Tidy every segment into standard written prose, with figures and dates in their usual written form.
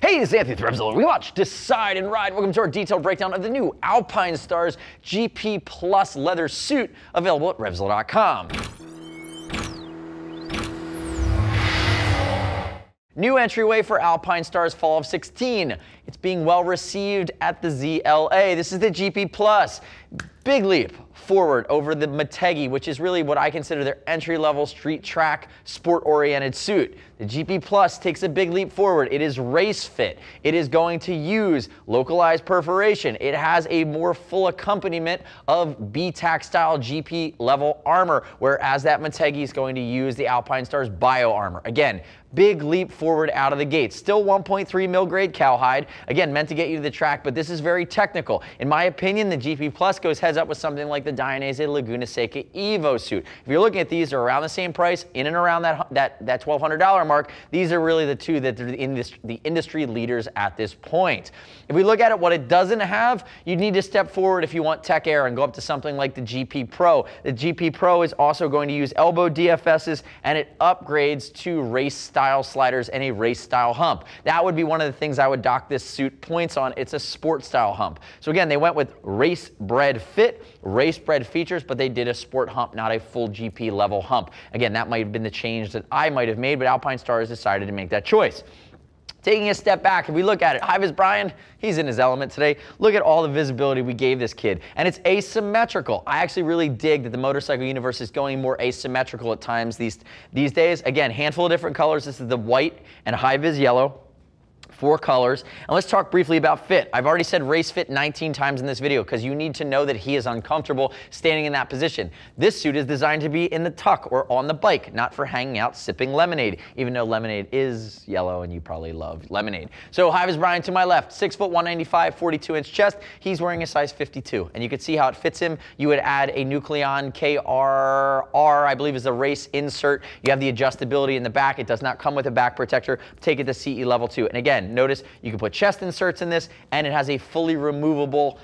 Hey, this is Anthony with RevZilla. We watch, decide, and ride. Welcome to our detailed breakdown of the new Alpinestars GP Plus leather suit, available at RevZilla.com. New entryway for Alpinestars Fall of 16. It's being well received at the ZLA. This is the GP Plus. Big leap forward over the Motegi, which is really what I consider their entry-level street track sport-oriented suit. The GP Plus takes a big leap forward. It is race fit. It is going to use localized perforation. It has a more full accompaniment of BTAC style GP level armor, whereas that Motegi is going to use the Alpinestars bio armor. Again, big leap forward out of the gate. Still 1.3 mil grade cowhide. Again, meant to get you to the track, but this is very technical. In my opinion, the GP Plus goes heads up with something like the Dainese Laguna Seca Evo suit. If you're looking at these, they're around the same price, in and around that $1,200 mark. These are really the two that are the industry leaders at this point. If we look at it, what it doesn't have, you need to step forward if you want tech air and go up to something like the GP Pro. The GP Pro is also going to use elbow DFSs, and it upgrades to race style sliders and a race style hump. That would be one of the things I would dock this suit points on. It's a sport style hump. So again, they went with race bred fit, race bred features, but they did a sport hump, not a full GP level hump. Again, that might have been the change that I might have made, but Alpinestars decided to make that choice. Taking a step back, if we look at it, Hi-Vis Brian, he's in his element today. Look at all the visibility we gave this kid, and it's asymmetrical. I actually really dig that the motorcycle universe is going more asymmetrical at times these days. Again, handful of different colors. This is the white and Hi-Vis yellow. 4 colors. And let's talk briefly about fit. I've already said race fit 19 times in this video because you need to know that he is uncomfortable standing in that position. This suit is designed to be in the tuck or on the bike, not for hanging out sipping lemonade, even though lemonade is yellow and you probably love lemonade. So Hi-Vis Brian to my left, 6 foot 195, 42-inch chest. He's wearing a size 52, and you can see how it fits him. You would add a Nucleon KRR, I believe is the race insert. You have the adjustability in the back. It does not come with a back protector. Take it to CE level 2. And again, notice you can put chest inserts in this, and it has a fully removable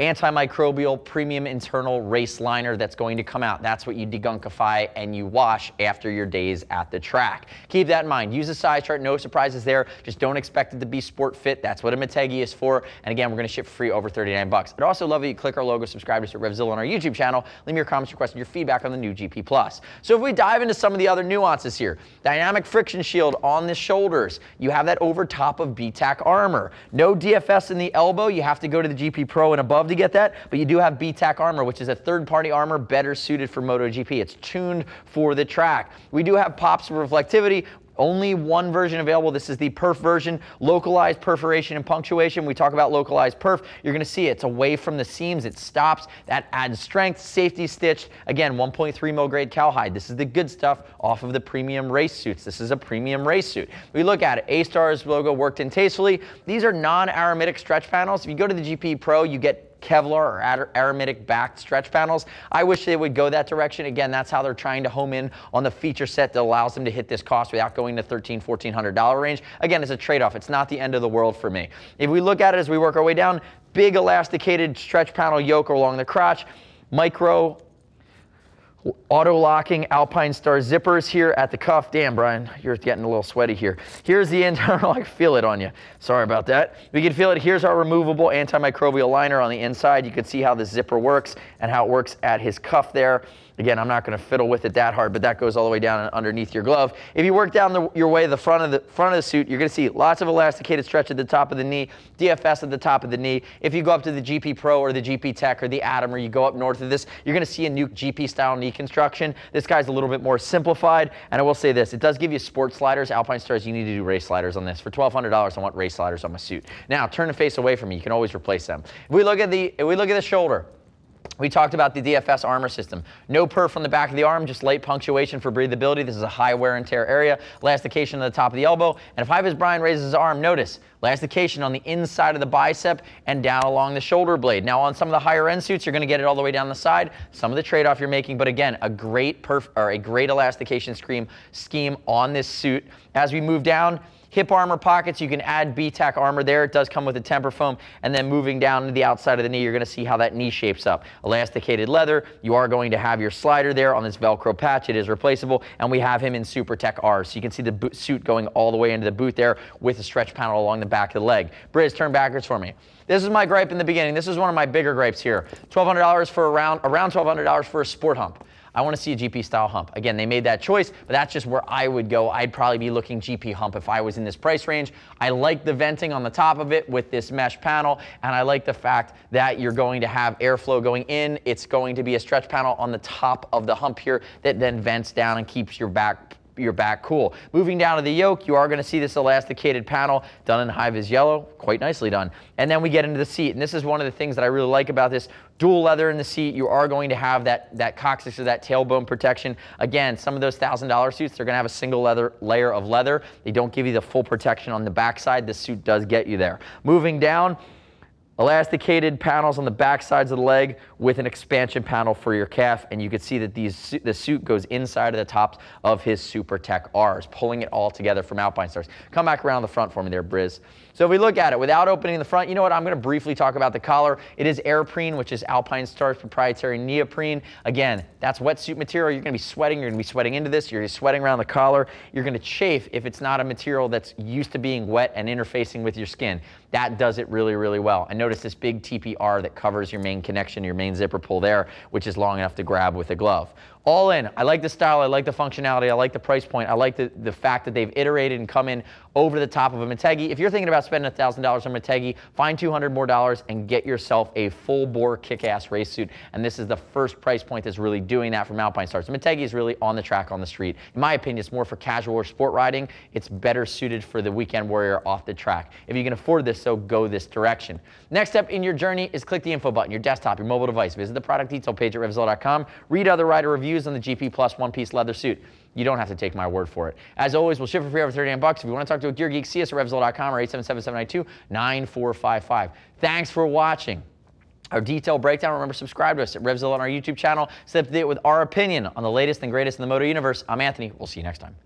antimicrobial premium internal race liner that's going to come out. That's what you degunkify and you wash after your days at the track. Keep that in mind. Use the size chart. No surprises there. Just don't expect it to be sport fit. That's what a Motegi is for. And again, we're going to ship free over 39 bucks. I'd also love if you click our logo, subscribe to us at RevZilla on our YouTube channel. Leave me your comments, your questions, your feedback on the new GP Plus. So if we dive into some of the other nuances here, dynamic friction shield on the shoulders. You have that over top of BTAC armor. No DFS in the elbow. You have to go to the GP Pro and above to get that, but you do have BTAC armor, which is a third-party armor better suited for MotoGP. It's tuned for the track. We do have pops for reflectivity. Only one version available. This is the perf version, localized perforation and punctuation. We talk about localized perf. You're going to see it's away from the seams. It stops. That adds strength. Safety stitched. Again, 1.3 mil grade cowhide. This is the good stuff off of the premium race suits. This is a premium race suit. We look at it. Astars logo worked in tastefully. These are non-aramidtic stretch panels. If you go to the GP Pro, you get Kevlar or aramidtic backed stretch panels. I wish they would go that direction. Again, that's how they're trying to home in on the feature set that allows them to hit this cost without going to $1,300, $1,400 range. Again, it's a trade-off. It's not the end of the world for me. If we look at it as we work our way down, big elasticated stretch panel yoke along the crotch, micro auto-locking Alpinestars zippers here at the cuff. Damn, Brian, you're getting a little sweaty here. Here's the internal, I feel it on you. Sorry about that. We can feel it. Here's our removable antimicrobial liner on the inside. You can see how the zipper works and how it works at his cuff there. Again, I'm not going to fiddle with it that hard, but that goes all the way down and underneath your glove. If you work down your way the front of the suit, you're going to see lots of elasticated stretch at the top of the knee, DFS at the top of the knee. If you go up to the GP Pro or the GP Tech or the Atom, or you go up north of this, you're going to see a new GP style knee construction. This guy's a little bit more simplified, and I will say this, it does give you sport sliders. Alpinestars, you need to do race sliders on this. For $1,200, I want race sliders on my suit. Now, turn the face away from me. You can always replace them. If we look at the shoulder, we talked about the DFS armor system. No perf on the back of the arm, just light punctuation for breathability. This is a high wear and tear area. Elastication on the top of the elbow. And if Hi-Vis Brian raises his arm, notice elastication on the inside of the bicep and down along the shoulder blade. Now on some of the higher end suits, you're going to get it all the way down the side. Some of the trade-off you're making, but again, a great elastication scheme on this suit. As we move down, Hip armor pockets, you can add B-tack armor there. It does come with a temper foam. And then moving down to the outside of the knee, you're going to see how that knee shapes up. Elasticated leather. You are going to have your slider there on this Velcro patch. It is replaceable. And we have him in SuperTech Rs. So you can see the suit going all the way into the boot there with a stretch panel along the back of the leg. Briz, turn backwards for me. This is my gripe in the beginning. This is one of my bigger gripes here. $1,200 for around $1,200 for a sport hump. I want to see a GP style hump. Again, they made that choice, but that's just where I would go. I'd probably be looking GP hump if I was in this price range. I like the venting on the top of it with this mesh panel, and I like the fact that you're going to have airflow going in. It's going to be a stretch panel on the top of the hump here that then vents down and keeps your back cool. Moving down to the yoke, you are going to see this elasticated panel done in high-vis yellow, quite nicely done. And then we get into the seat, and this is one of the things that I really like about this. Dual leather in the seat, you are going to have that coccyx or that tailbone protection. Again, some of those $1,000 suits, they're going to have a single layer of leather. They don't give you the full protection on the backside. This suit does get you there. Moving down, elasticated panels on the back sides of the leg with an expansion panel for your calf, and you can see that the suit goes inside of the tops of his SuperTech Rs, pulling it all together from Alpinestars. Come back around the front for me there, Briz. So if we look at it, without opening the front, you know what, I'm going to briefly talk about the collar. It is Airprene, which is Alpinestars proprietary neoprene. Again, that's wetsuit material. You're going to be sweating. You're going to be sweating into this. You're going to be sweating around the collar. You're going to chafe if it's not a material that's used to being wet and interfacing with your skin. That does it really, really well. And notice this big TPR that covers your main connection, your main zipper pull there, which is long enough to grab with a glove. All in, I like the style, I like the functionality, I like the price point, I like the fact that they've iterated and come in over the top of a Motegi. If you're thinking about spending $1,000 on Motegi, find $200 more and get yourself a full-bore kick-ass race suit. And this is the first price point that's really doing that from Alpinestars. The Motegi is really on the track, on the street. In my opinion, it's more for casual or sport riding. It's better suited for the weekend warrior off the track. If you can afford this, so go this direction. Next step in your journey is click the info button, your desktop, your mobile device. Visit the product detail page at RevZilla.com. Read other rider reviews on the GP Plus one-piece leather suit. You don't have to take my word for it. As always, we'll ship for free over $39. If you want to talk to a gear geek, see us at RevZilla.com or 877-792-9455. Thanks for watching our detailed breakdown. Remember, subscribe to us at RevZilla on our YouTube channel. Stay up to date with our opinion on the latest and greatest in the moto universe. I'm Anthony. We'll see you next time.